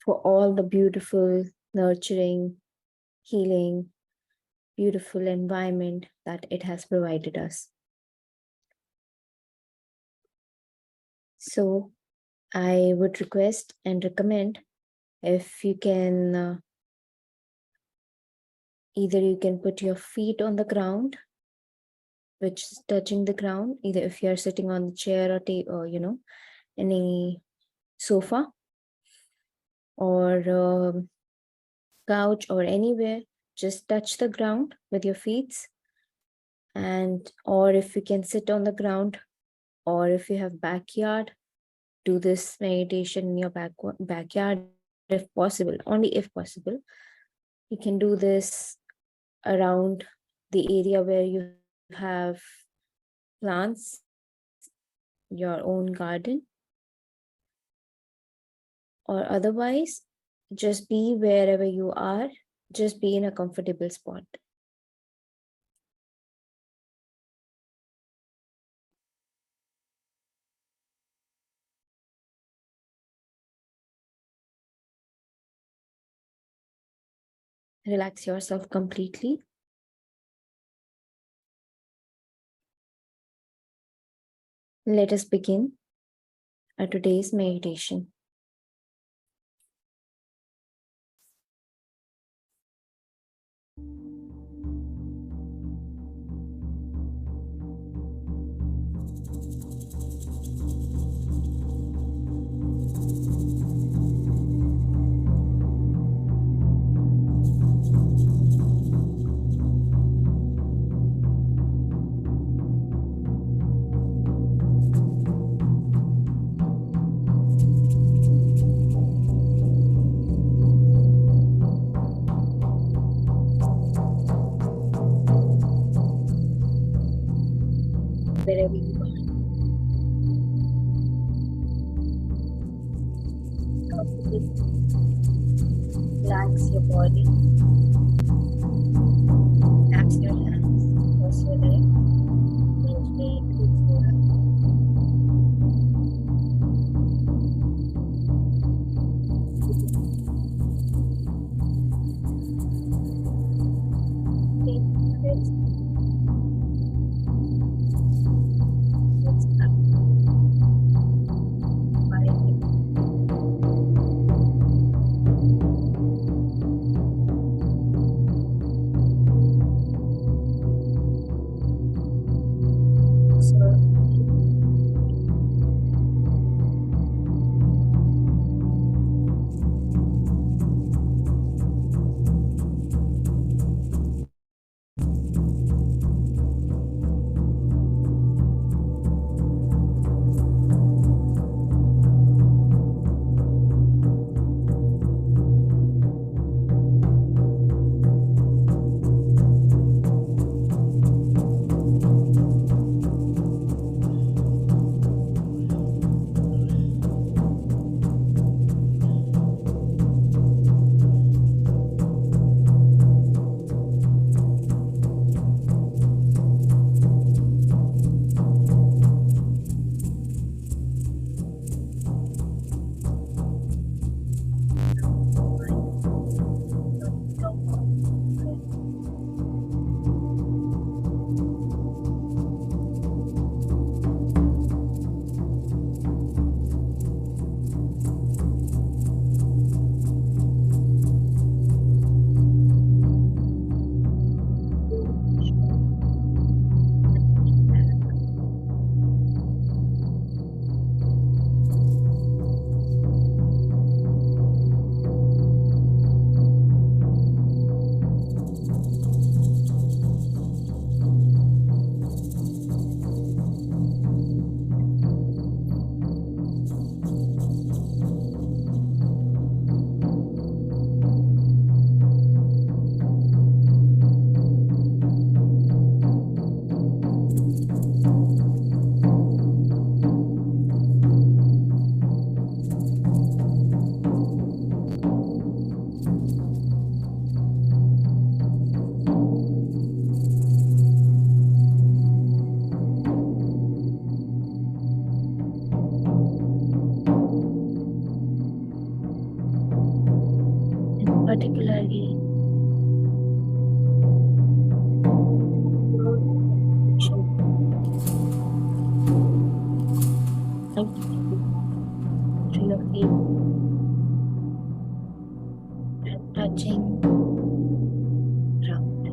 for all the beautiful, nurturing, healing, beautiful environment that it has provided us. So I would request and recommend, if you can, either you can put your feet on the ground, which is touching the ground, either if you're sitting on the chair or any sofa or couch or anywhere, just touch the ground with your feet. And or if you can sit on the ground, or if you have backyard, do this meditation in your backyard if possible, only if possible. You can do this around the area where you have plants, your own garden, or otherwise just be wherever you are, just be in a comfortable spot. Relax yourself completely. Let us begin today's meditation. Wherever you are, comfortably relax your body, relax your hands, cross your leg, gently release your hand. Take breaths. Let's start. 5, 4, 3, 2, 1. particularly through your feet and touching ground.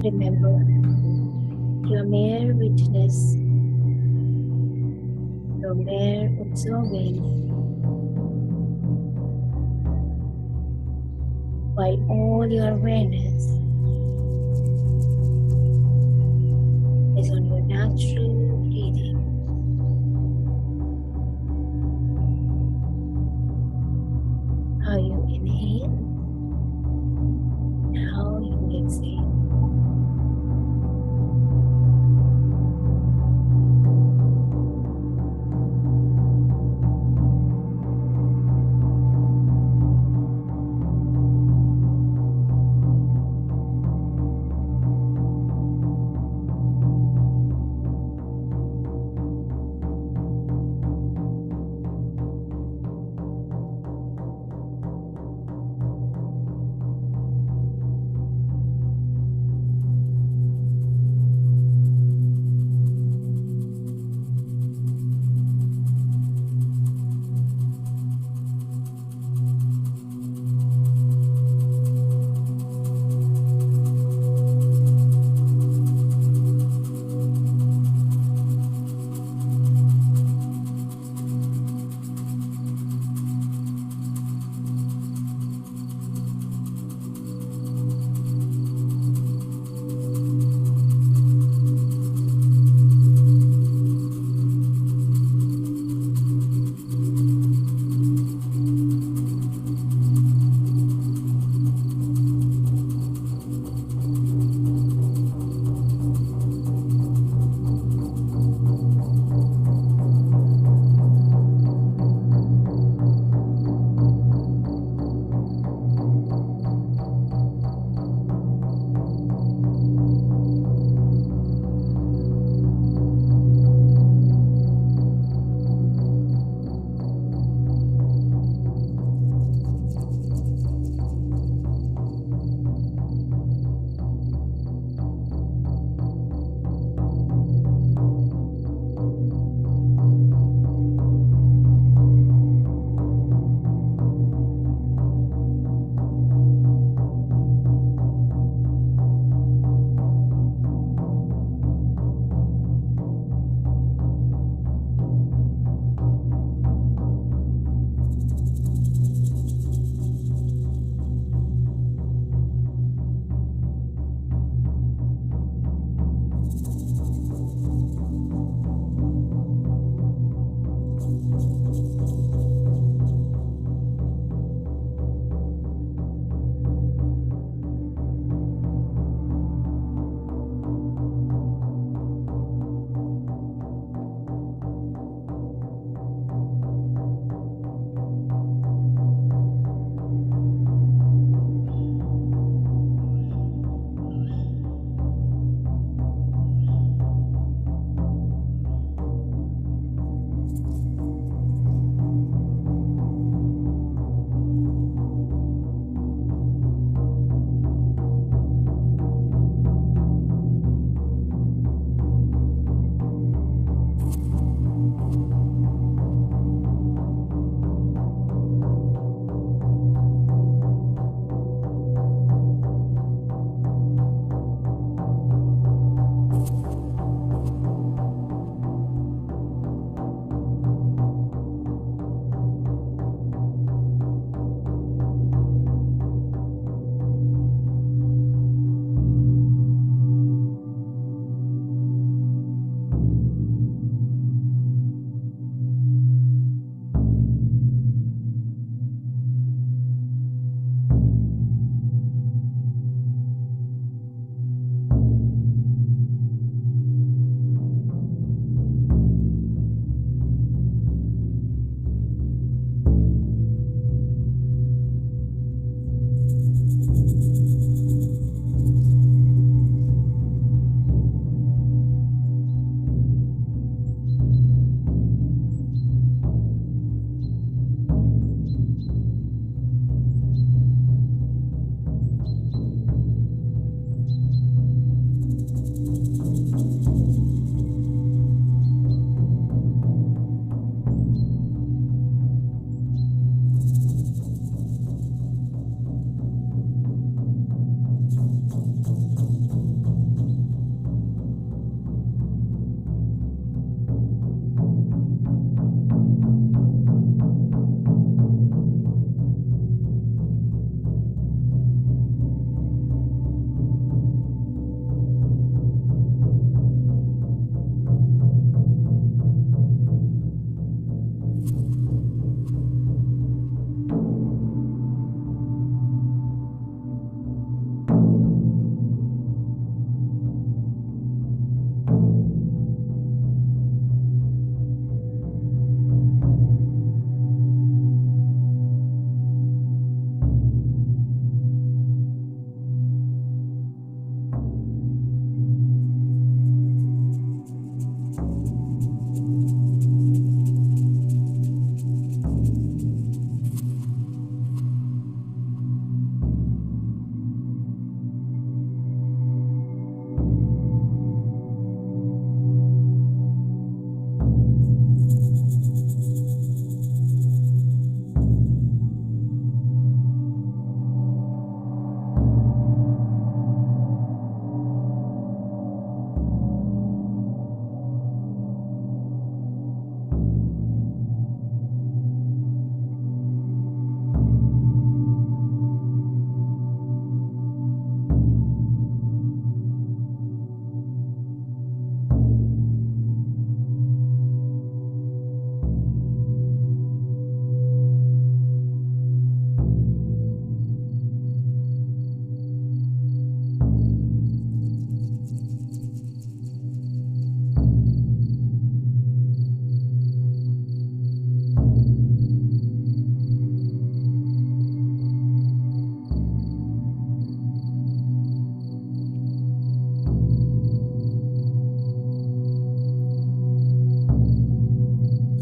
Remember, you are mere witness, you are mere observing, while all your awareness is on your natural breathing. How you inhale, how you exhale.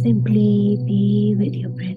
Simply be with your breath.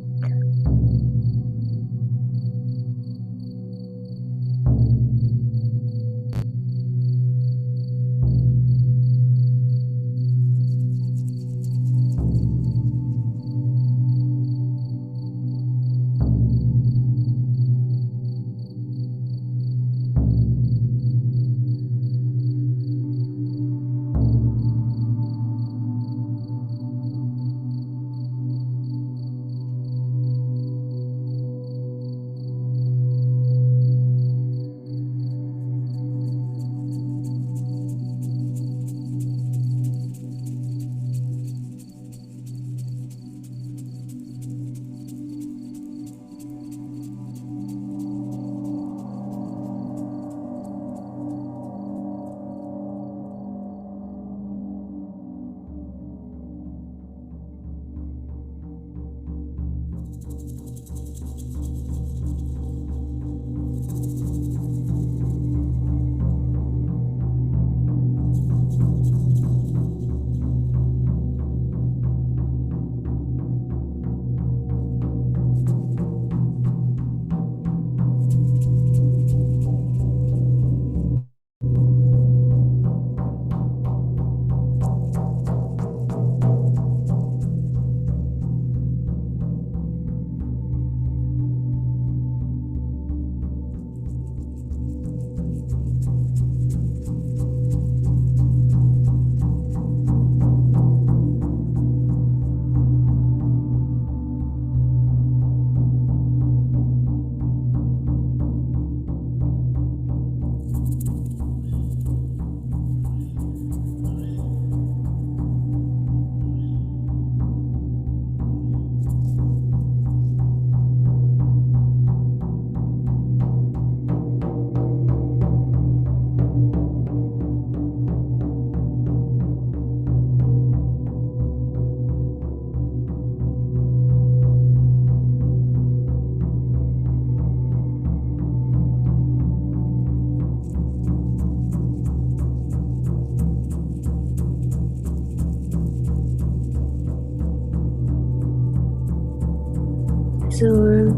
Observe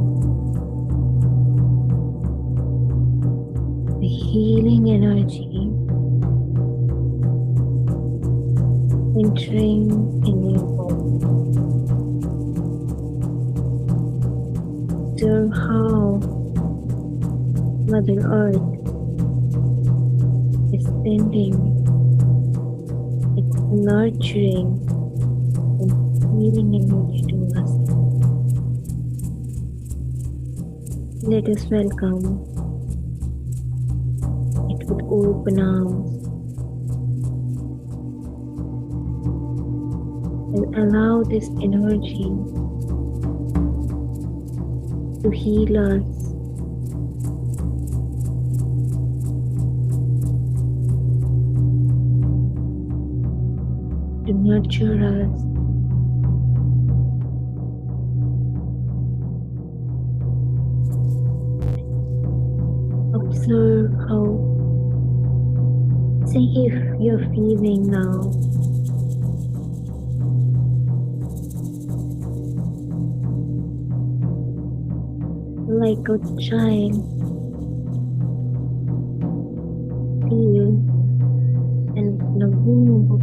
the healing energy entering in your body. Observe how Mother Earth is sending its nurturing and healing energy to us. Let us welcome it with open arms and allow this energy to heal us, to nurture us, observe how safe you're feeling now. Like a child feels in the womb of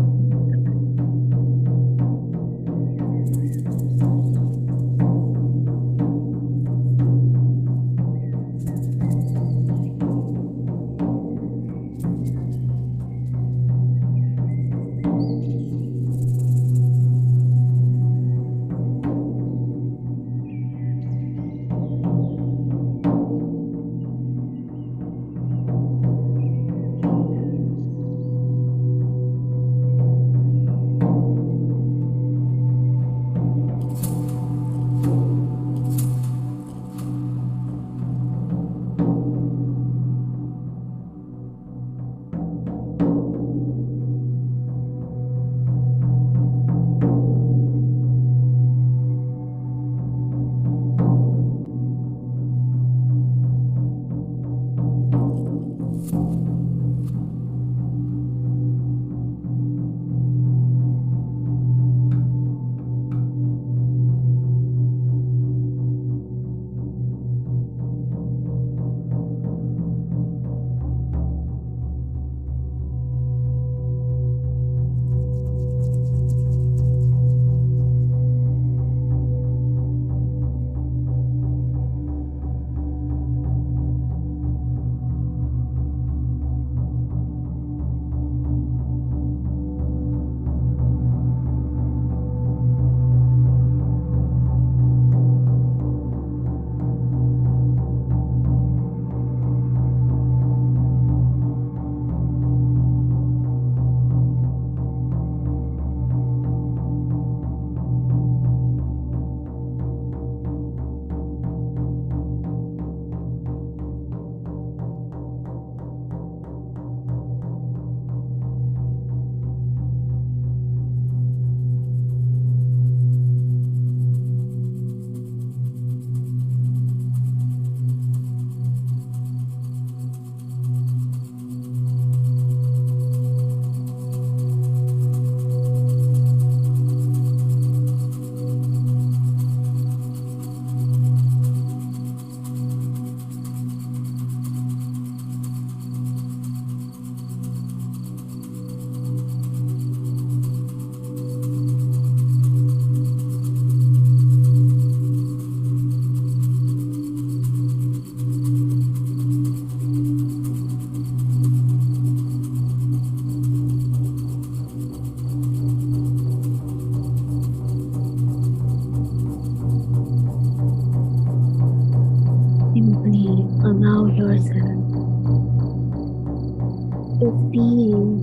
to feel,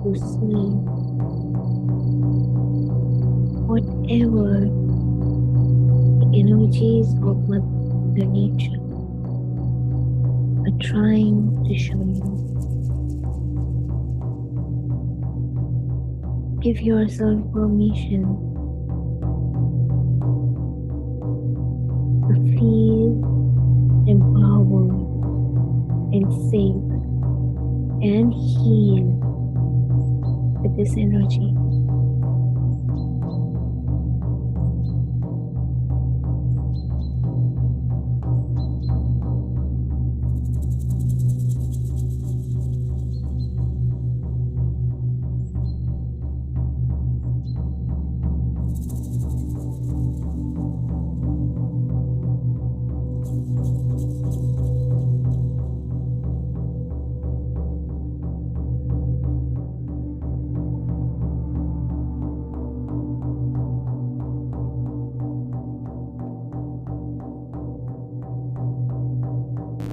to see whatever the energies of Mother Nature are trying to show you. Give yourself permission to feel empowered and safe and heal with this energy.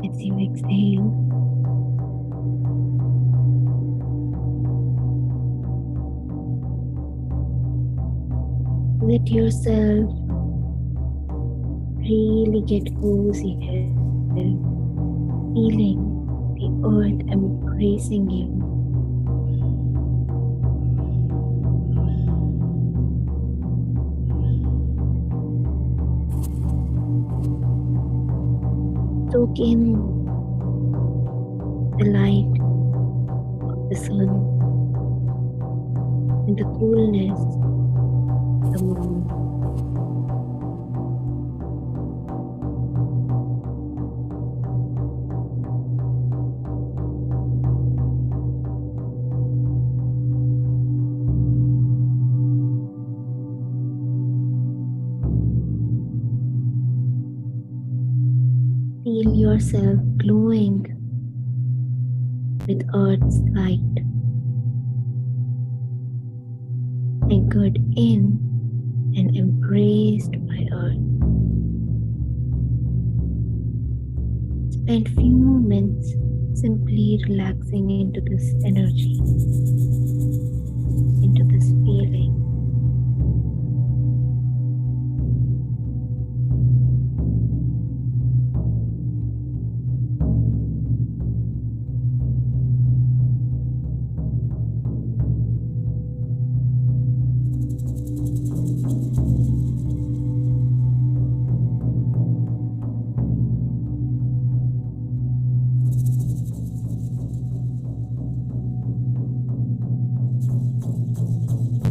As you exhale, let yourself really get cozy here, feeling the earth embracing you. Soak in the light of the sun and the coolness of the moon. Feel yourself glowing with Earth's light, anchored in and embraced by Earth. Spend few moments simply relaxing into this energy, into this feeling.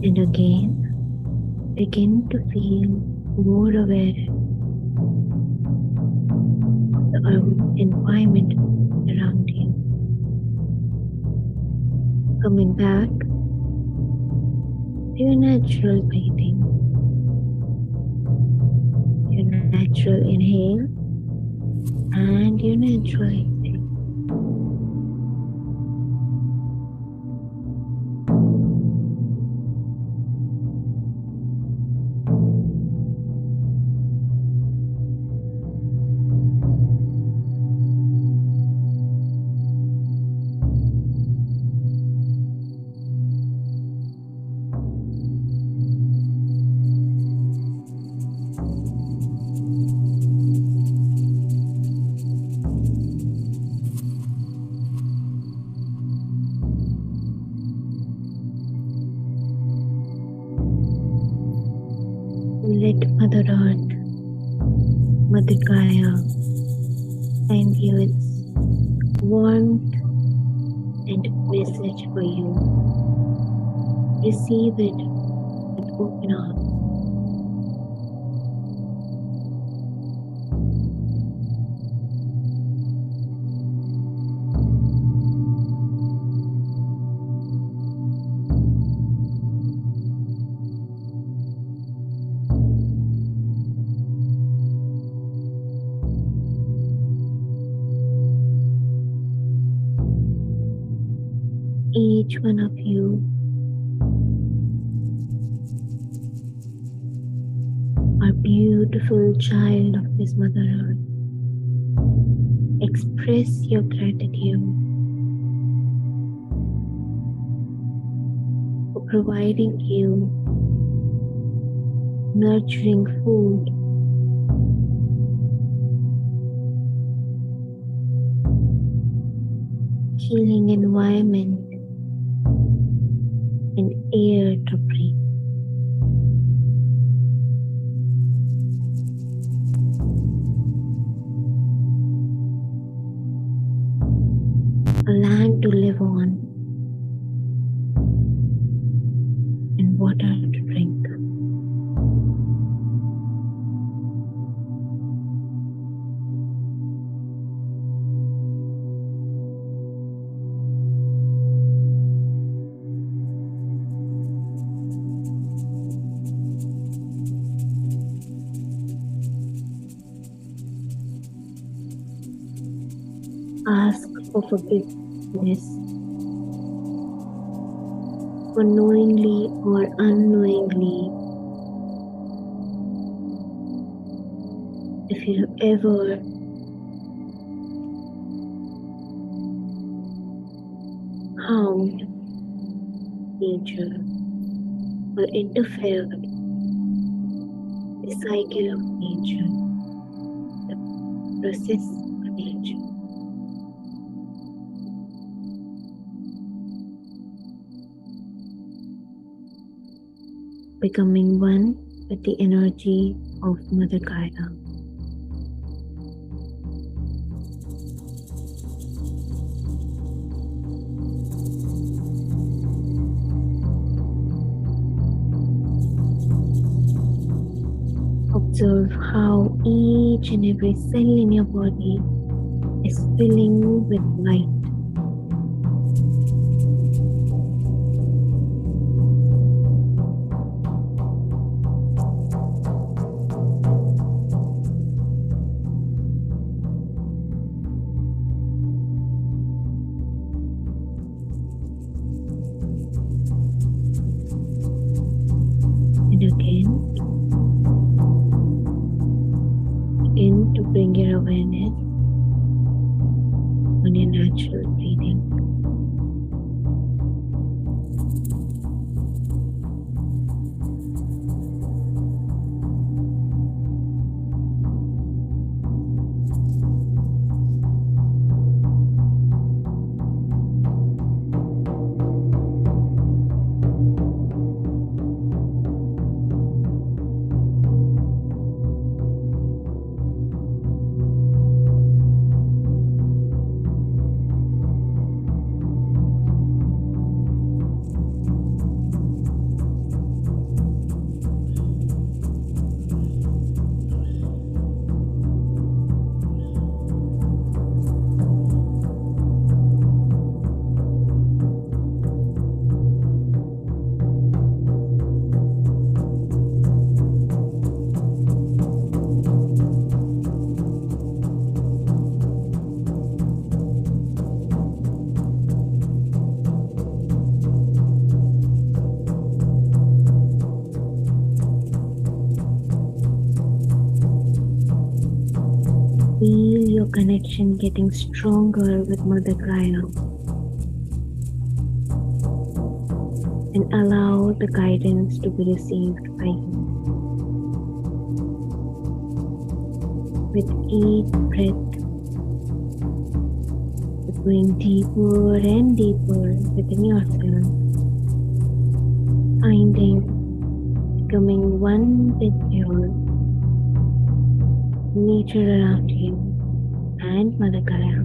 And again, begin to feel more aware of the environment around you. Coming back to your natural breathing, your natural inhale and your natural exhale. Let Mother Earth, Mother Gaia, send you its warmth and message for you. Receive it with open arms. Each one of you are beautiful child of this Mother Earth. Express your gratitude providing you nurturing food, healing environment, and air to breathe. A land to live on, and water to drink. Ask for forgiveness for knowingly or unknowingly if you have ever harmed nature or interfered with the cycle of nature, the process of nature. Becoming one with the energy of Mother Gaia. Observe how each and every cell in your body is filling with light. And again, begin to bring your awareness on your natural breathing. Feel your connection getting stronger with Mother Gaia and allow the guidance to be received by you. With each breath, you're going deeper and deeper within yourself, becoming one with your nature around you and Mother Gaia.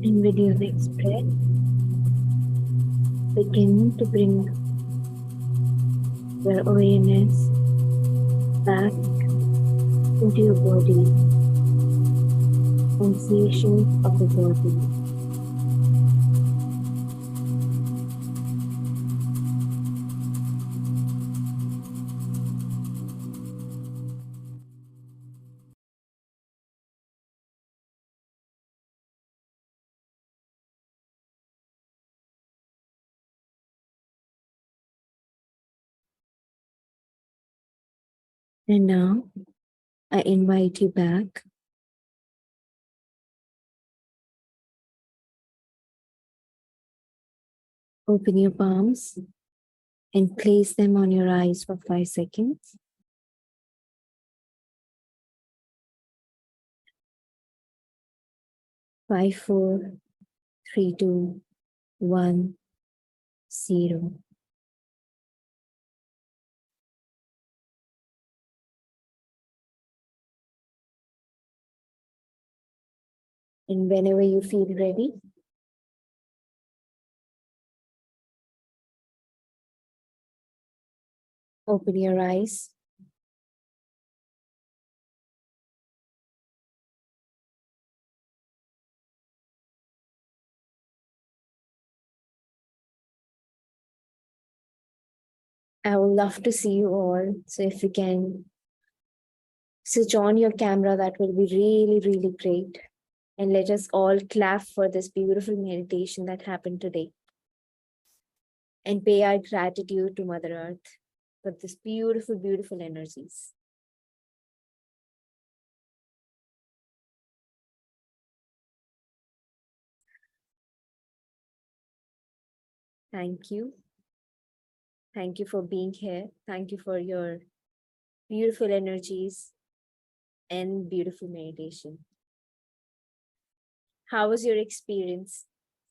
And with your next breath, begin to bring your awareness back into your body, sensations of the body. And now I invite you back. Open your palms and place them on your eyes for 5 seconds. 5, 4, 3, 2, 1, 0. And whenever you feel ready, open your eyes. I would love to see you all. So if you can switch on your camera, that will be really, really great. And let us all clap for this beautiful meditation that happened today. And pay our gratitude to Mother Earth for this beautiful, beautiful energies. Thank you. Thank you for being here. Thank you for your beautiful energies and beautiful meditation. How was your experience?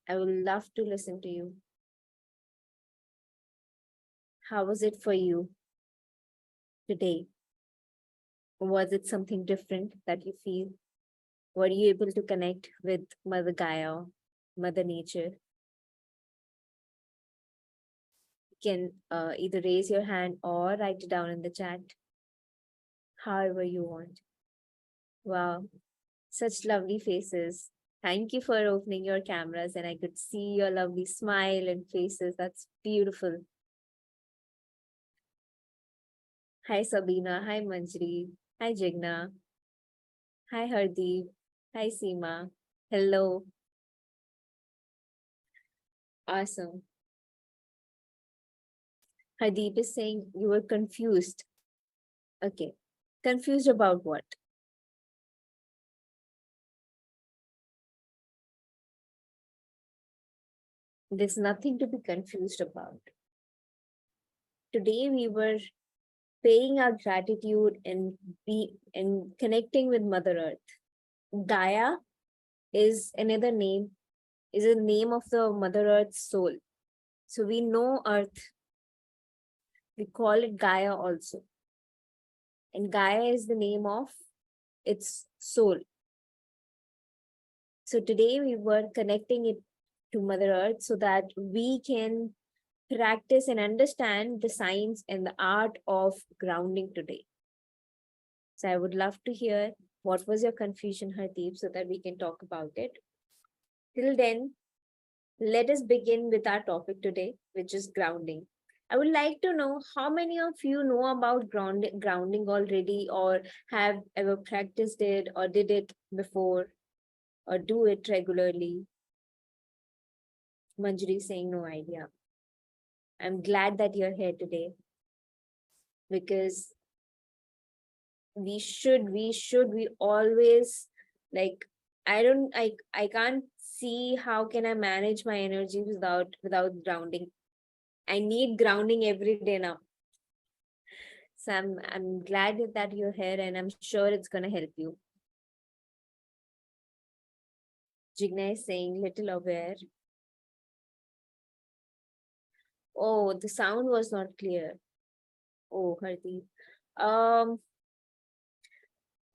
I would love to listen to you. How was it for you today? Was it something different that you feel? Were you able to connect with Mother Gaia, Mother Nature? You can either raise your hand or write it down in the chat, however you want. Wow, such lovely faces. Thank you for opening your cameras and I could see your lovely smile and faces. That's beautiful. Hi Sabina, hi Manjri, hi Jigna, hi Hardeep, hi Seema. Hello. Awesome. Hardeep is saying you were confused. Okay. Confused about what? There's nothing to be confused about. Today we were paying our gratitude and connecting with Mother Earth. Gaia is another name, is a name of the Mother Earth's soul. So we know Earth. We call it Gaia also. And Gaia is the name of its soul. So today we were connecting it to Mother Earth so that we can practice and understand the science and the art of grounding today. So I would love to hear what was your confusion, Hardeep, so that we can talk about it. Till then, let us begin with our topic today, which is grounding. I would like to know how many of you know about grounding already, or have ever practiced it, or did it before, or do it regularly. Manjari saying no idea. I'm glad that you're here today because we always, like, I can't see how can I manage my energy without grounding. I need grounding every day now. So I'm glad that you're here and I'm sure it's gonna help you. Jigna is saying little aware. Oh, the sound was not clear. Oh, Hardeep. Um,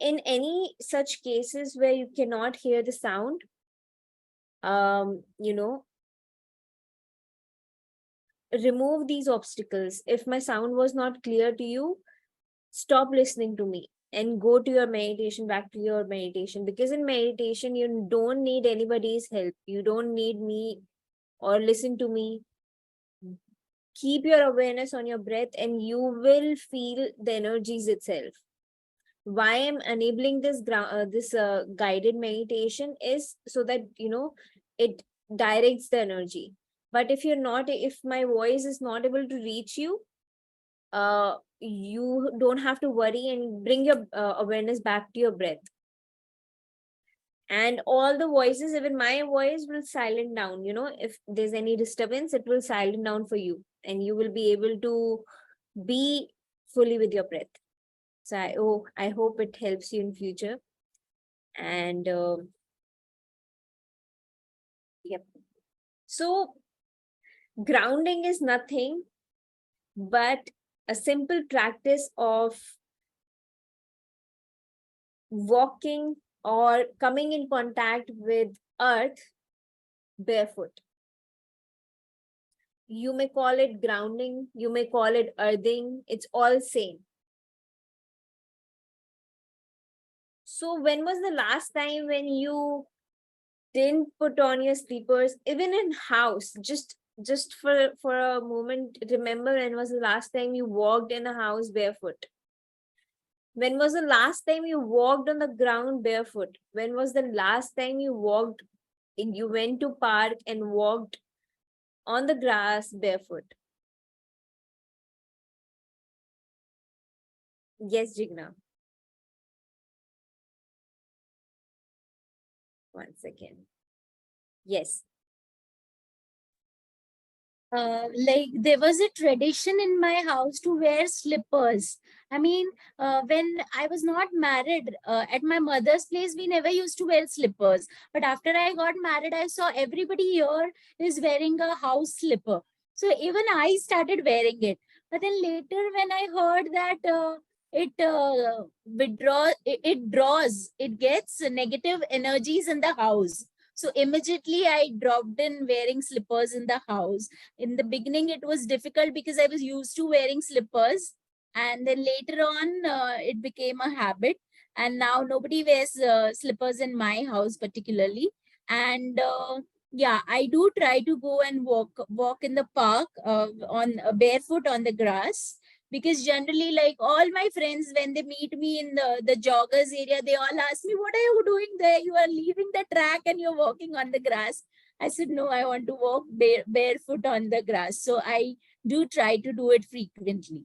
in any such cases where you cannot hear the sound, you know, remove these obstacles. If my sound was not clear to you, stop listening to me and go to your meditation, back to your meditation. Because in meditation, you don't need anybody's help. You don't need me or listen to me. Keep your awareness on your breath and you will feel the energies itself. Why I'm enabling this guided meditation is so that, it directs the energy. But if my voice is not able to reach you, you don't have to worry and bring your awareness back to your breath. And all the voices, even my voice, will silent down. If there's any disturbance, it will silent down for you and you will be able to be fully with your breath. So I hope it helps you in future. And yep. So grounding is nothing but a simple practice of walking or coming in contact with earth barefoot. You may call it grounding, you may call it earthing, it's all same. So when was the last time when you didn't put on your slippers, even in house? Just for a moment, remember when was the last time you walked in a house barefoot? When was the last time you walked on the ground barefoot? When was the last time you went to park and walked on the grass barefoot? Yes, Jigna. One second. Yes. Like there was a tradition in my house to wear slippers. I mean, when I was not married, at my mother's place, we never used to wear slippers. But after I got married, I saw everybody here is wearing a house slipper. So even I started wearing it. But then later, when I heard that it draws, it gets negative energies in the house. So immediately I dropped in wearing slippers in the house. In the beginning it was difficult because I was used to wearing slippers, and then later on it became a habit, and now nobody wears slippers in my house particularly. And yeah, I do try to go and walk in the park on barefoot on the grass, because generally, like, all my friends, when they meet me in the joggers area, they all ask me, what are you doing there? You are leaving the track and you're walking on the grass. I said, no, I want to walk barefoot on the grass. So I do try to do it frequently.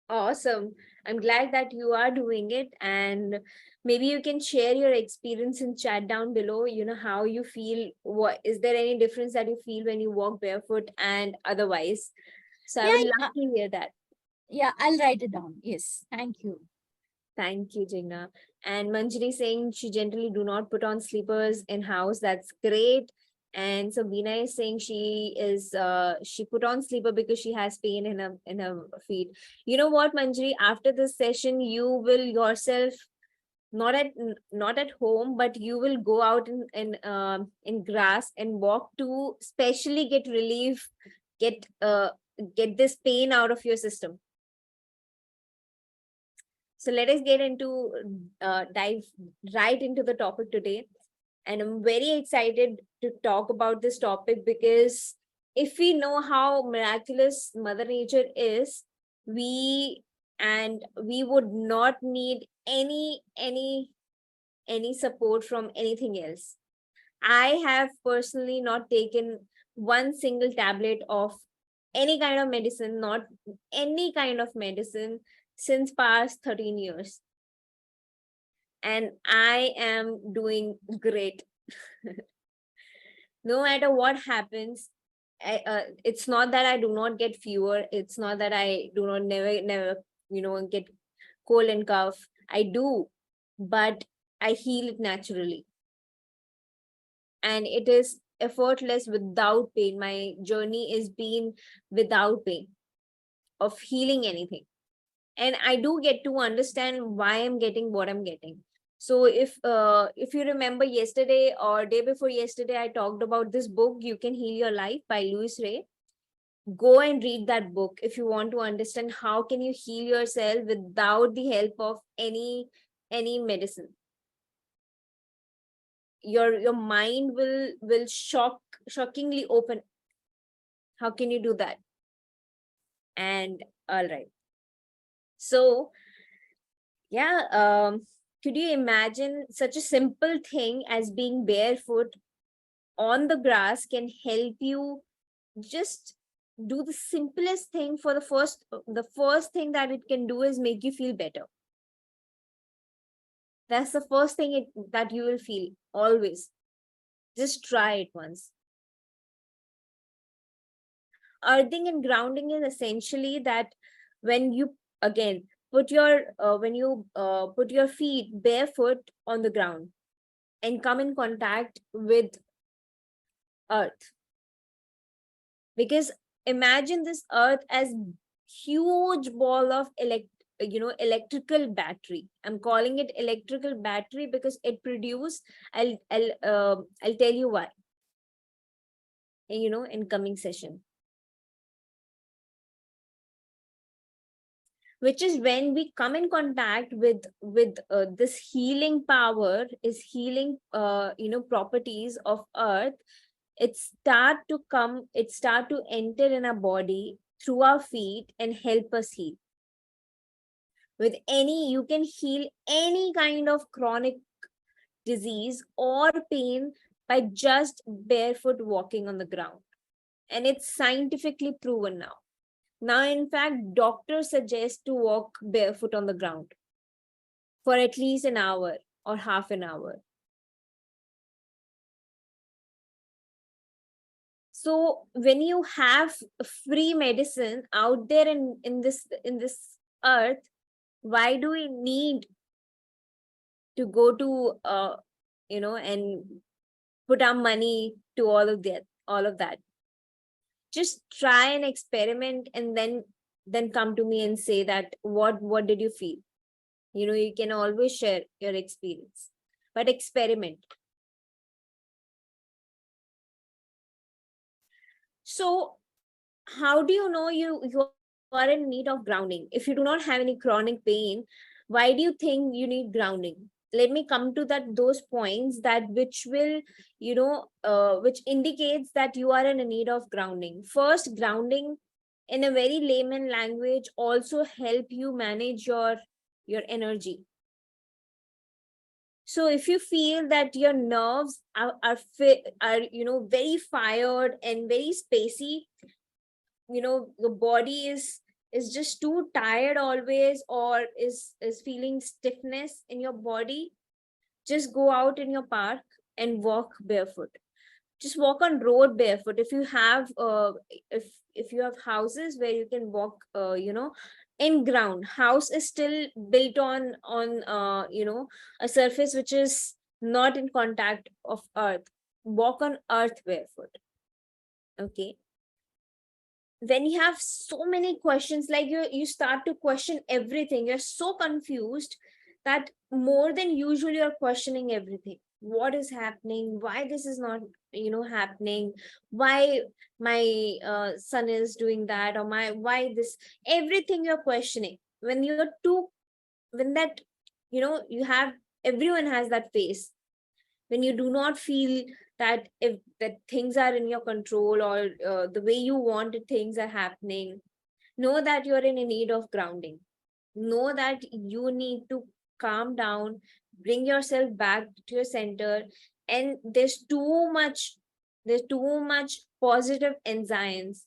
Awesome. I'm glad that you are doing it. And maybe you can share your experience in chat down below, how you feel. What is there any difference that you feel when you walk barefoot and otherwise? So I would Yeah, love to hear that. yeah, I'll write it down. Yes, thank you. Thank you, Jigna. And Manjari saying she generally do not put on sleepers in house. That's great. And so Veena is saying she put on sleeper because she has pain in her feet. You know what, Manjari? After this session, you will yourself not at home, but you will go out in grass and walk to specially get relief, get get this pain out of your system. So let us get into dive right into the topic today. And I'm very excited to talk about this topic because if we know how miraculous Mother Nature is, we would not need any support from anything else. I have personally not taken one single tablet of any kind of medicine, not any kind of medicine since past 13 years. And I am doing great. No matter what happens, it's not that I do not get fever. It's not that I do not never get cold and cough. I do, but I heal it naturally. And it is effortless without pain. My journey is being without pain of healing anything. And I do get to understand why I'm getting what I'm getting. So if you remember yesterday or day before yesterday, I talked about this book, You Can Heal Your Life by Louis Ray. Go and read that book if you want to understand how can you heal yourself without the help of any medicine. Your mind will shockingly open. How can you do that? And all right. So yeah, could you imagine such a simple thing as being barefoot on the grass can help you just do the simplest thing for the first thing that it can do is make you feel better. That's the first thing that you will feel always. Just try it once. Earthing and grounding is essentially that when you again put your when you put your feet barefoot on the ground and come in contact with earth, because imagine this earth as huge ball of electrical battery. I'm calling it electrical battery because it produce, I'll tell you why, in coming session, which is when we come in contact with this healing power, is healing properties of earth. It start to enter in our body through our feet and help us heal. With any, you can heal any kind of chronic disease or pain by just barefoot walking on the ground, and it's scientifically proven now. Now, in fact, doctors suggest to walk barefoot on the ground for at least an hour or half an hour. So when you have free medicine out there in this earth, why do we need to go to and put our money to all of that? Just try and experiment, and then come to me and say that what did you feel. You can always share your experience, but experiment. So how do you know you are in need of grounding? If you do not have any chronic pain, why do you think you need grounding? Let me come to those points that which will which indicates that you are in a need of grounding. First, grounding in a very layman language also help you manage your energy. So if you feel that your nerves are very fired and very spacey, the body is just too tired always, or is feeling stiffness in your body, just go out in your park and walk barefoot. Just walk on road barefoot. If you have if you have houses where you can walk in ground, house is still built on a surface which is not in contact of earth, walk on earth barefoot. Okay. When you have so many questions, like you start to question everything, you're so confused that more than usual you're questioning everything. What is happening? Why this is not happening? Why my son is doing that? Or why this? Everything you're questioning. When you're too, when that you have, everyone has that phase when you do not feel that if that things are in your control, or the way you want it, things are happening. Know that you're in a need of grounding. Know that you need to calm down, bring yourself back to your center. And there's too much positive enzymes.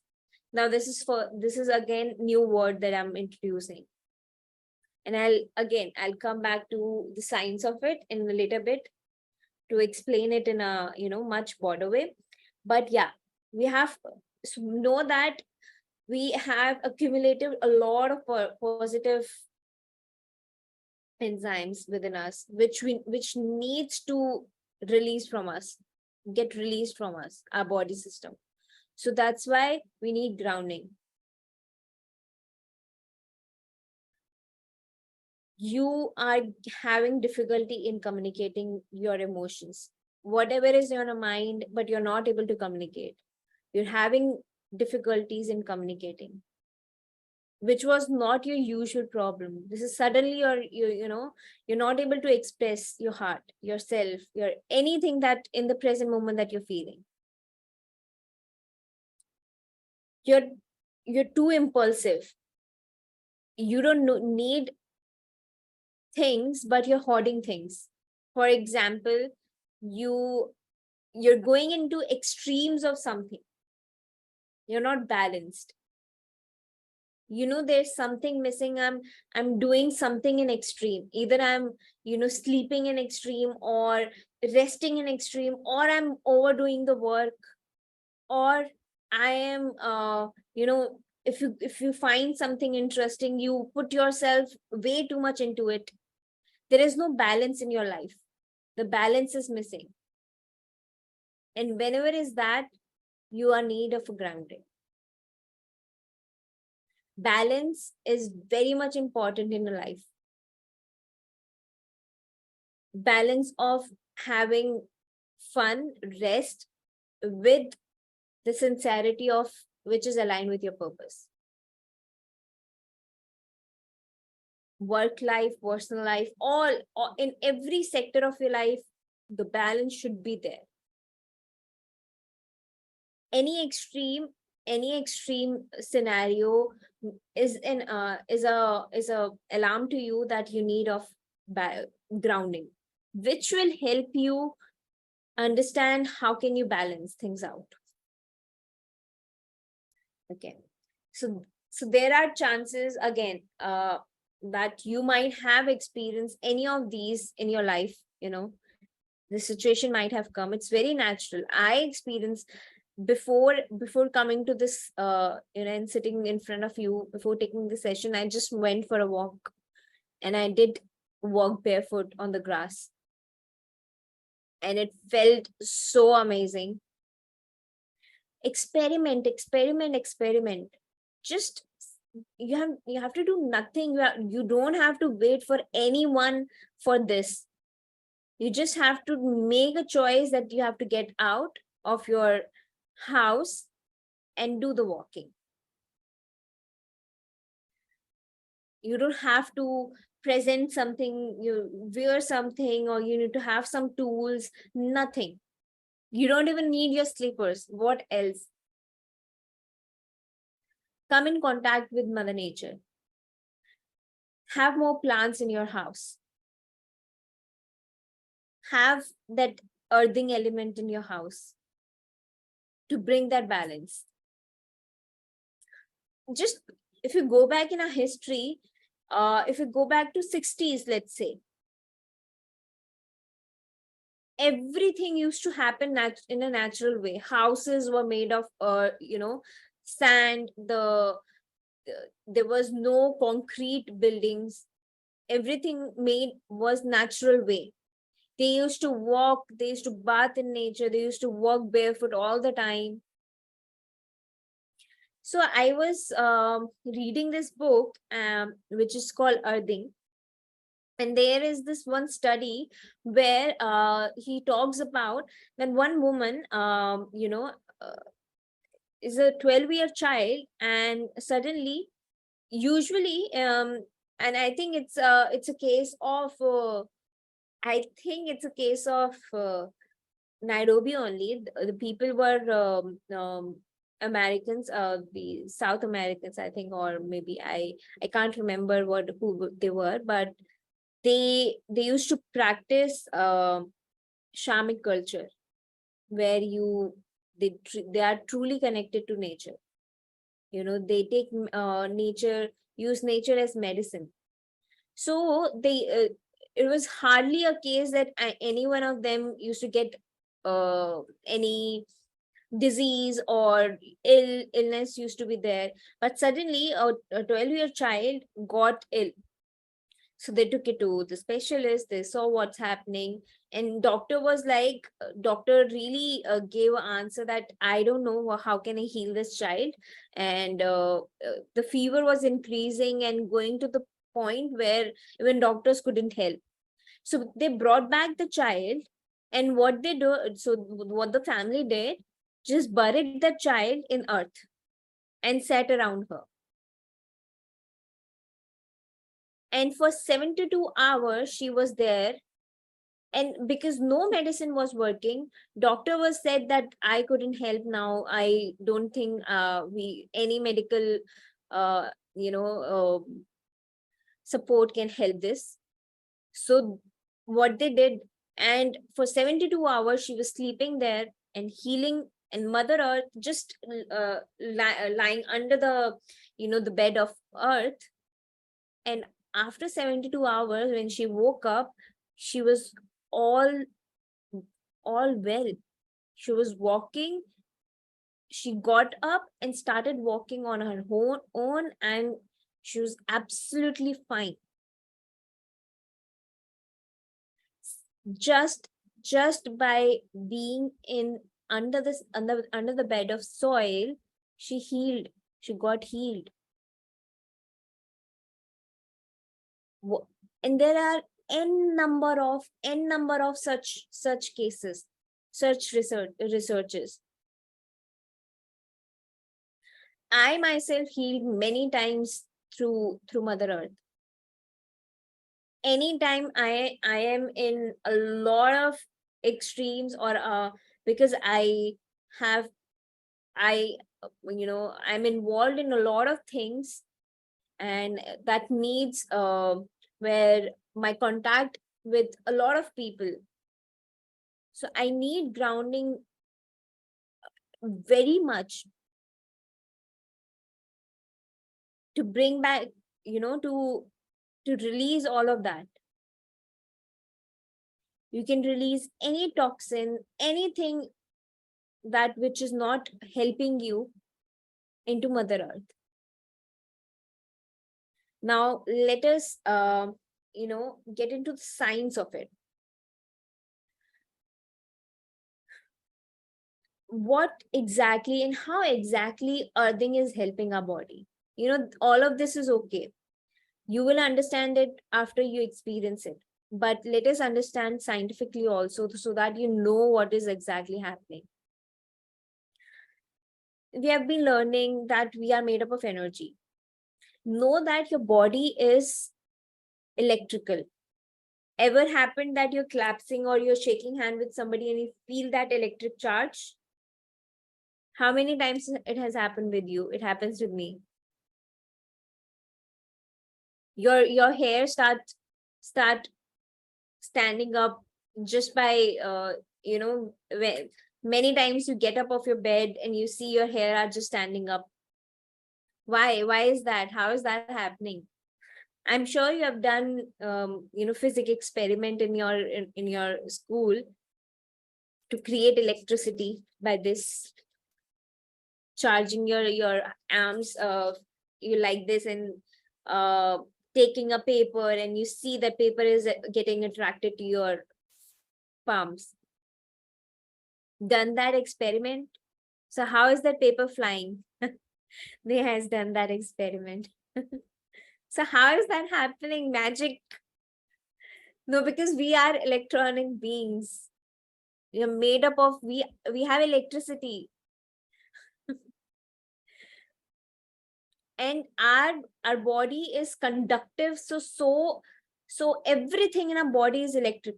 Now this is again new word that I'm introducing, and I'll come back to the science of it in a little bit to explain it in a much broader way. But yeah, we have to know that we have accumulated a lot of positive enzymes within us, which needs to release from us, get released from us, our body system. So that's why we need grounding. you are having difficulty in communicating your emotions, whatever is in your mind, but you're not able to communicate. You're having difficulties in communicating, which was not your usual problem. This is suddenly you're not able to express your heart, yourself, your anything that in the present moment that you're feeling. You're you're too impulsive. You don't need things, but you're hoarding things. For example, you you're going into extremes of something. You're not balanced. There's something missing. I'm doing something in extreme. Either I'm sleeping in extreme, or resting in extreme, or I'm overdoing the work, or I am if you find something interesting, you put yourself way too much into it. There is no balance in your life. The balance is missing, and whenever is that, you are need of grounding. Balance is very much important in a life. Balance of having fun, rest, with the sincerity of which is aligned with your purpose. Work life, personal life, all in every sector of your life, the balance should be there. Any extreme scenario is a alarm to you that you need of grounding, which will help you understand how can you balance things out. Okay, so there are chances again that you might have experienced any of these in your life. The situation might have come. It's very natural. I experienced before coming to this and sitting in front of you, before taking the session, I just went for a walk, and I did walk barefoot on the grass, and it felt so amazing. Experiment. Just you have to do nothing. You don't have to wait for anyone for this. You just have to make a choice that you have to get out of your house and do the walking. You don't have to present something, you wear something, or you need to have some tools. Nothing. You don't even need your slippers. What else? Come in contact with Mother Nature. Have more plants in your house. Have that earthing element in your house to bring that balance. Just if you go back in our history, if you go back to 60s, let's say, everything used to happen in a natural way. Houses were made of sand. There was no concrete buildings. Everything made was natural way. They used to walk, they used to bath in nature, they used to walk barefoot all the time. So I was reading this book, which is called Earthing. And there is this one study where he talks about that one woman, is a 12-year child, and suddenly, usually, and I think it's a case of Nairobi only. The people were Americans, the South Americans, I think, or maybe I can't remember who they were, but they used to practice shamanic culture, where they are truly connected to nature. They take use nature as medicine. So it was hardly a case that any one of them used to get any disease or illness used to be there, but suddenly a 12-year child got ill. So they took it to the specialist. They saw what's happening, and doctor really gave an answer that I don't know how can I heal this child. And the fever was increasing and going to the point where even doctors couldn't help. So they brought back the child, and what they do, so what the family did, just buried the child in earth and sat around her. And for 72 hours, she was there. And because no medicine was working, doctor was said that I couldn't help now. I don't think we any medical uh, you know support can help this. So what they did, and for 72 hours she was sleeping there and healing, and mother earth just lying under the the bed of earth. And after 72 hours, when she woke up, she was all well. She was walking. She got up and started walking on her own, and she was absolutely fine. just just by being in under the bed of soil, she healed. She got healed. And there are n number of such cases, such researches. I myself healed many times through mother earth. Anytime I am in a lot of extremes, or because have I I'm involved in a lot of things, and that needs where my contact with a lot of people, so I need grounding very much to bring back, to release all of that. You can release any toxin, anything that which is not helping you, into mother earth. Now let us get into the science of it. What exactly and how exactly earthing is helping our body? All of this is okay. You will understand it after you experience it, but let us understand scientifically also, so that you know what is exactly happening. We have been learning that we are made up of energy. Know that your body is electrical. Ever happened that you're collapsing or you're shaking hand with somebody and you feel that electric charge? How many times it has happened with you? It happens with me. Your hair start standing up just by when many times you get up off your bed and you see your hair are just standing up. Why is that? How is that happening? I'm sure you have done physics experiment in your school to create electricity by this, charging your arms you like this, and uh taking a paper, and you see that paper is getting attracted to your palms. Done that experiment? So how is that paper flying? They has done that experiment. So how is that happening? Magic? No, because we are electronic beings. We are made up of, we have electricity. And our body is conductive, so everything in our body is electric.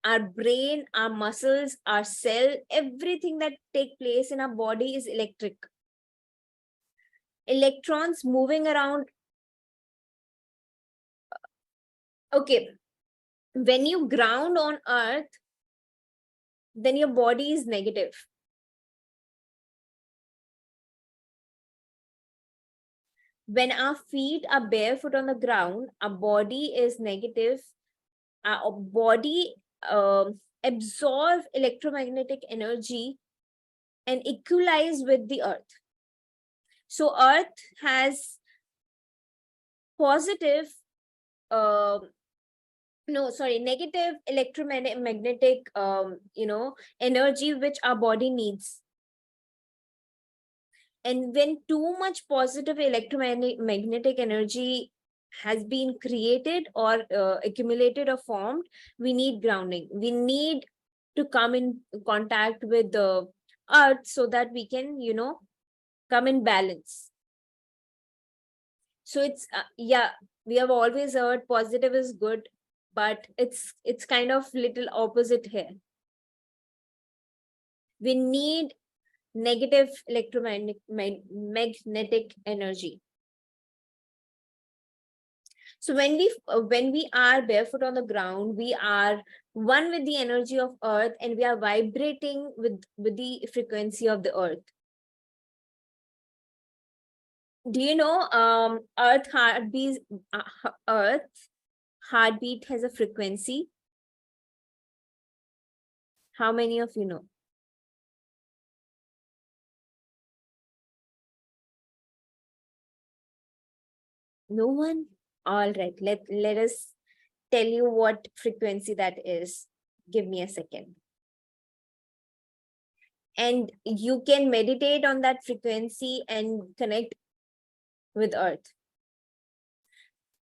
Our brain, our muscles, our cell, everything that take place in our body is electric. Electrons moving around. Okay, when you ground on earth, then your body is negative. When our feet are barefoot on the ground, our body is negative. Our body absorb electromagnetic energy and equalize with the earth. So earth has positive negative electromagnetic energy which our body needs. And when too much positive electromagnetic energy has been created or accumulated or formed, we need grounding. We need to come in contact with the earth so that we can, come in balance. So it's yeah, we have always heard positive is good, but it's kind of little opposite here. We need negative magnetic energy. So when we are barefoot on the ground, we are one with the energy of earth, and we are vibrating with the frequency of the earth. Do you know earth heartbeat has a frequency? How many of you know? No one? All right, let us tell you what frequency that is. Give me a second. And you can meditate on that frequency and connect with earth.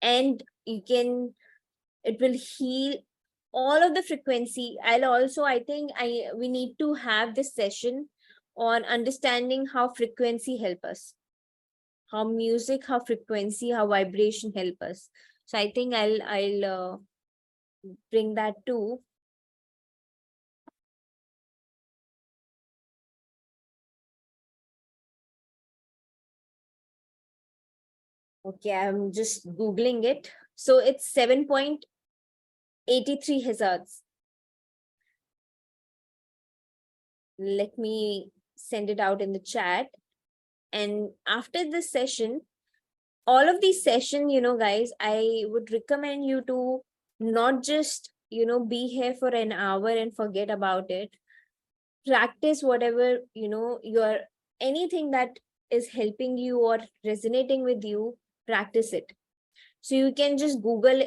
And it will heal all of the frequency. I think we need to have this session on understanding how frequency help us, how music, how frequency, how vibration help us. So I think I'll bring that too. Okay, I'm just Googling it. So it's 7.83 hertz. Let me send it out in the chat. And after this session, all of these sessions, guys, I would recommend you to not just, be here for an hour and forget about it. Practice whatever, your anything that is helping you or resonating with you, practice it. So you can just google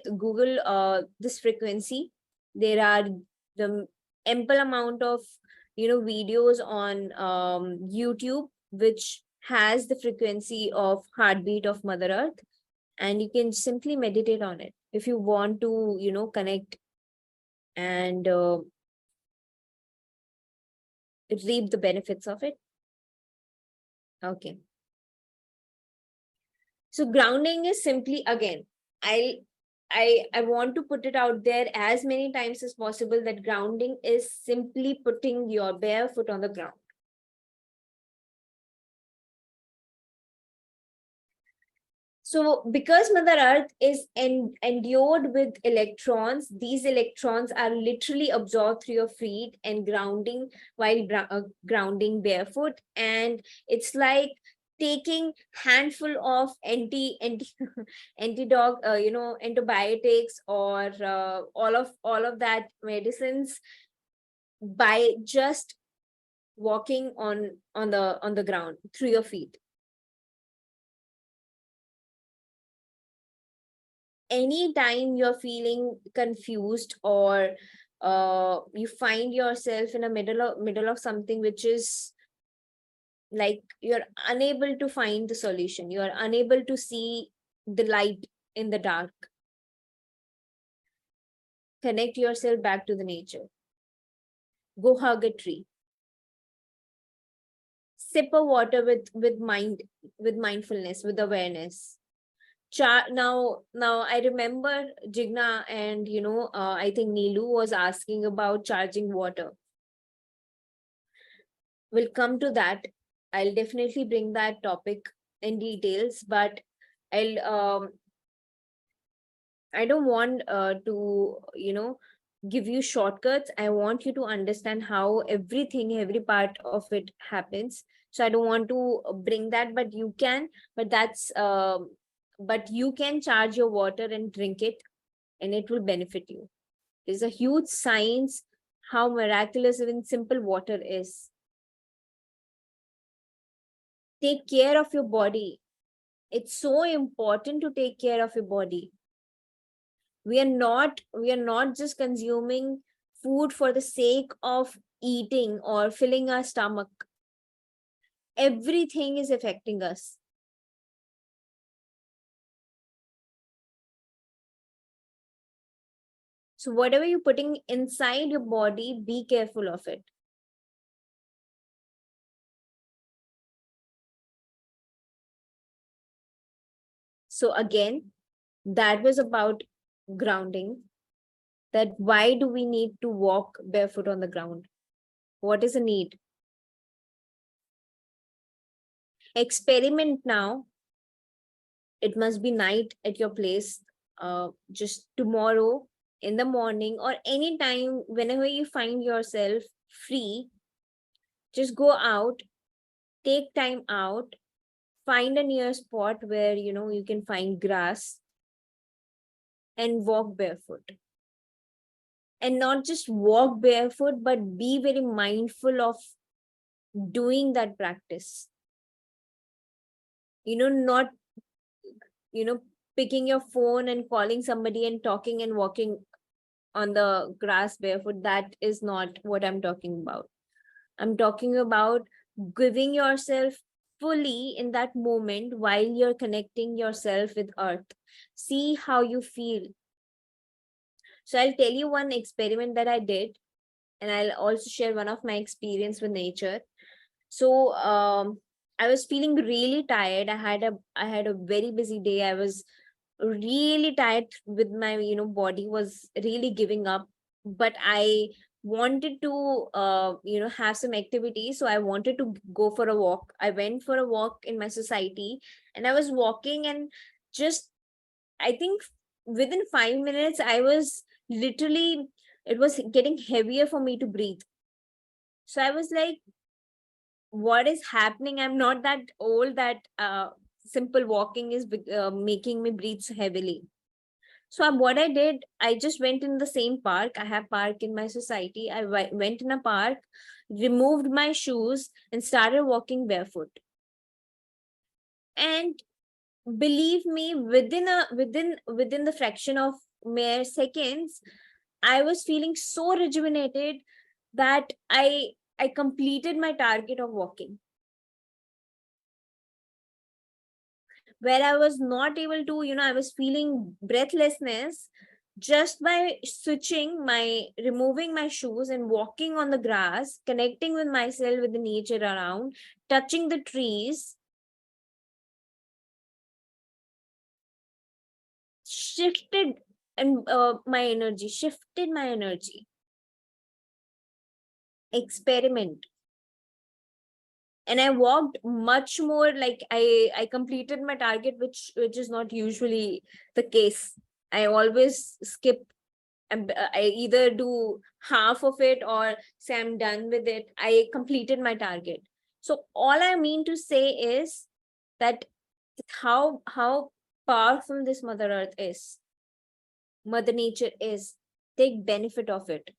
this frequency. There are the ample amount of videos on YouTube which has the frequency of heartbeat of Mother Earth, and you can simply meditate on it if you want to connect and reap the benefits of it. Okay, so grounding is simply, again, I want to put it out there as many times as possible that grounding is simply putting your bare foot on the ground. So because Mother Earth is endured with electrons, these electrons are literally absorbed through your feet and grounding while grounding barefoot. And it's like taking handful of anti dog antibiotics or all of that medicines by just walking on the ground through your feet. Anytime you're feeling confused or you find yourself in a middle of something which is like you're unable to find the solution, you're unable to see the light in the dark, connect yourself back to the nature. Go hug a tree, sip of water with mindfulness, with awareness. Now I remember Jigna and I think Neelu was asking about charging water. We'll come to that. I'll definitely bring that topic in details, but I don't want to give you shortcuts. I want you to understand how every part of it happens. So I don't want to bring that, but you can. But you can charge your water and drink it, and it will benefit you. There's a huge science how miraculous even simple water is. Take care of your body. It's so important to take care of your body. We are not just consuming food for the sake of eating or filling our stomach. Everything is affecting us. So whatever you're putting inside your body, be careful of it. So again, that was about grounding. That why do we need to walk barefoot on the ground? What is the need? Experiment now. It must be night at your place. Just tomorrow in the morning or anytime, whenever you find yourself free, just go out, take time out, find a near spot where you can find grass and walk barefoot. And not just walk barefoot, but be very mindful of doing that practice. Not picking your phone and calling somebody and talking and walking on the grass barefoot. That is not what I'm talking about. I'm talking about giving yourself fully in that moment while you're connecting yourself with earth. See how you feel. So I'll tell you one experiment that I did, and I'll also share one of my experience with nature. So I was feeling really tired. I had a very busy day. I was really tired with my body was really giving up, but I wanted to have some activity, so I wanted to go for a walk. I went for a walk in my society, and I was walking, and just I think within 5 minutes I was literally, it was getting heavier for me to breathe. So I was like, what is happening? I'm not that old that simple walking is making me breathe so heavily. So what I did, I just went in the same park. I have park in my society. I went in a park, removed my shoes, and started walking barefoot. And believe me, within the fraction of mere seconds, I was feeling so rejuvenated that I completed my target of walking. Where I was not able to, I was feeling breathlessness, just by removing my shoes and walking on the grass, connecting with myself, with the nature around, touching the trees, shifted and shifted my energy. Experiment. And I walked much more, like I completed my target, which is not usually the case. I always skip, and I either do half of it or say I'm done with it. I completed my target. So all I mean to say is that how powerful this Mother Earth is, Mother Nature is. Take benefit of it.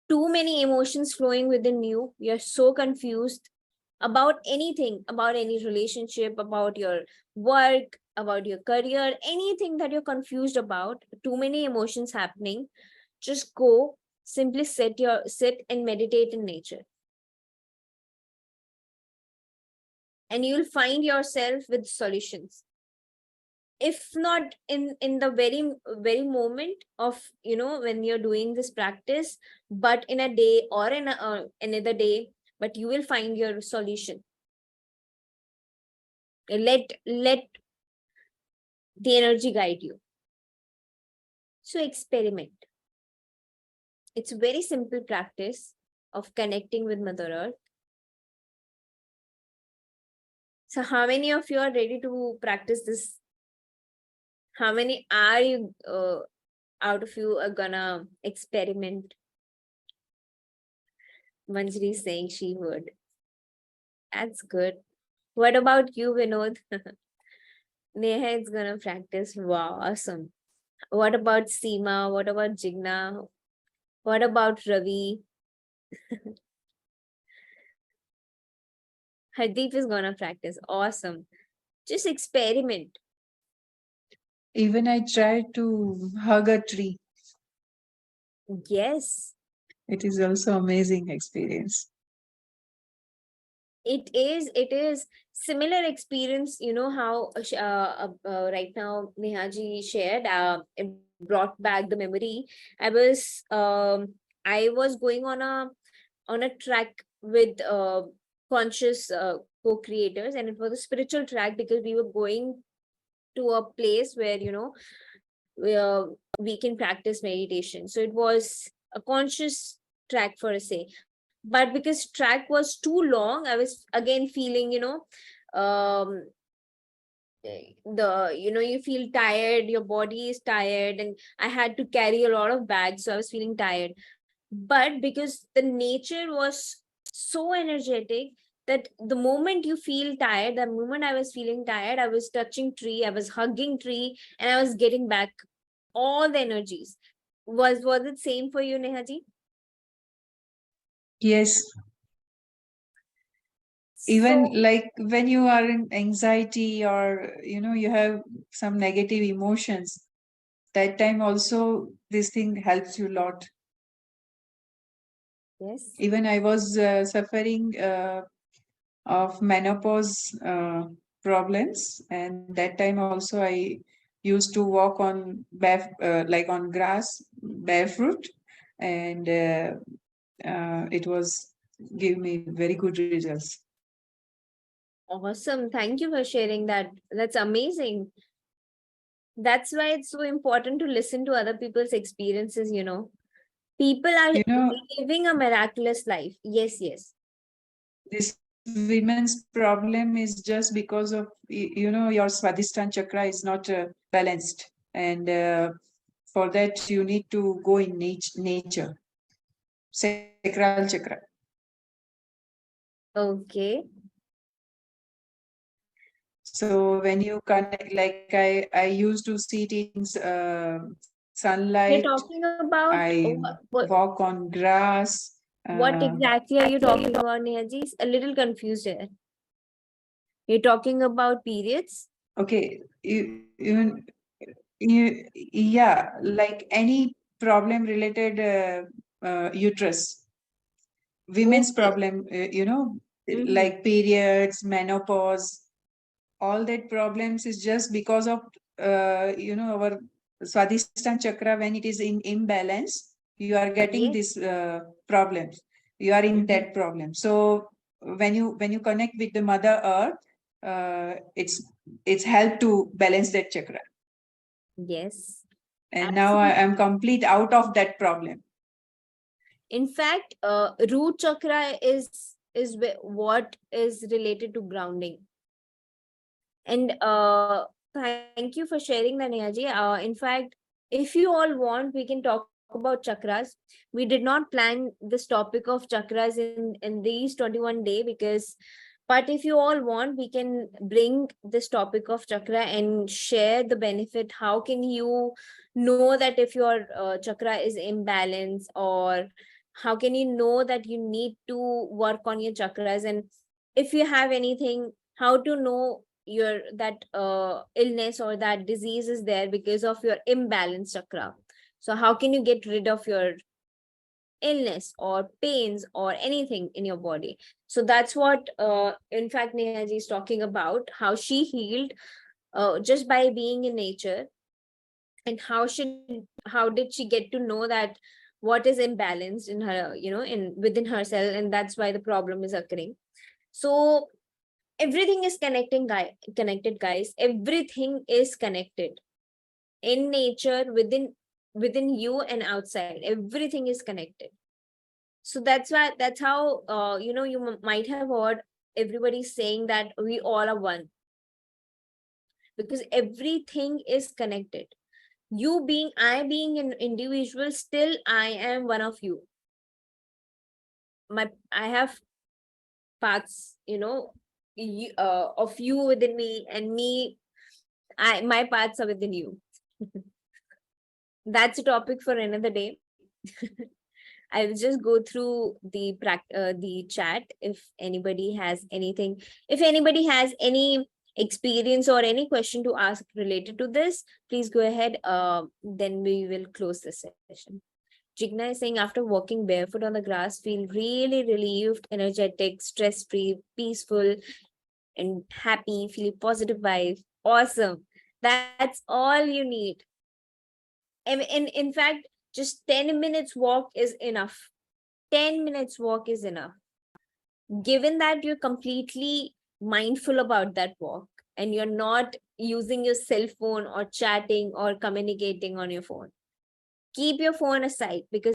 Too many emotions flowing within you. You're so confused about anything, about any relationship, about your work, about your career, anything that you're confused about. Too many emotions happening. Just go, simply sit and meditate in nature, and you'll find yourself with solutions. If not in the very moment of when you're doing this practice, but in a day or in another day, but you will find your solution. Let the energy guide you. So experiment. It's a very simple practice of connecting with Mother Earth. So how many of you are ready to practice this? How many are you out of you are gonna experiment? Manjri is saying she would. That's good. What about you, Vinod? Neha is gonna practice. Wow, awesome. What about Seema? What about Jigna? What about Ravi? Hardeep is gonna practice. Awesome. Just experiment. Even I tried to hug a tree. Yes. It is also amazing experience. It is similar experience, you know how right now Nehaji shared, it brought back the memory. I was going on a track with conscious co-creators, and it was a spiritual track because we were going to a place where, you know, we can practice meditation. So it was a conscious track for a say, but because track was too long, I was again feeling, you know, um the, you know, you feel tired, your body is tired, and I had to carry a lot of bags, so I was feeling tired. But because the nature was so energetic, that the moment you feel tired, the moment I was feeling tired, I was touching tree, I was hugging tree, and I was getting back all the energies. Was it same for you, Nehaji? Yes, even So like when you are in anxiety, or you have some negative emotions, that time also this thing helps you a lot. yes. Even I was suffering of menopause problems, and that time also I used to walk on like on grass barefoot, and it was give me very good results. Awesome. Thank you for sharing that. That's amazing. That's why it's so important to listen to other people's experiences, you know. People are you know living a miraculous life. Yes, yes. this women's problem is just because of your Swadhisthana chakra is not balanced, and for that you need to go in nature, sacral chakra. Okay. So when you connect, like I used to sit in sunlight, You're talking about I walk on grass. what exactly are you talking about, Nehaji? A little confused here. You're talking about periods? Okay, yeah, like any problem related uterus, women's Okay. problem, Mm-hmm. like periods, menopause, all that problems is just because of our Swadhisthana chakra. When it is in imbalance, you are getting Yes. this problems. You are in Mm-hmm. that problem. So when you connect with the Mother Earth, it's helped to balance that chakra. Yes. And now I Absolutely. am complete out of that problem. In fact, root chakra what is related to grounding. And thank you for sharing that, Nehaji. In fact, if you all want, we can talk about chakras. We did not plan this topic of chakras in these 21 day, because, but if you all want, we can bring this topic of chakra and share the benefit. How can you know that if your chakra is imbalanced, or how can you know that you need to work on your chakras, and if you have anything, how to know your that illness or that disease is there because of your imbalanced chakra. So how can you get rid of your illness or pains or anything in your body? So that's what in fact Nehaji is talking about, how she healed just by being in nature, and how did she get to know that what is imbalanced in her, you know, in within herself, and that's why the problem is occurring. So everything is connected, guys. Everything is connected in nature, within you and outside. Everything is connected. So that's how you know, you might have heard everybody saying that we all are one, because everything is connected. You being, I being an individual, still I am one of you. I have parts, you know, of you within me, and me, my parts are within you. That's a topic for another day. I'll just go through the chat if anybody has anything. If anybody has any experience or any question to ask related to this, please go ahead. Then we will close this session. Jigna is saying after walking barefoot on the grass, feel really relieved, energetic, stress-free, peaceful, and happy, feel positive vibes. Awesome. That's all you need. In fact, just 10 minutes walk is enough. 10 minutes walk is enough. Given that you're completely mindful about that walk and you're not using your cell phone or chatting or communicating on your phone, keep your phone aside because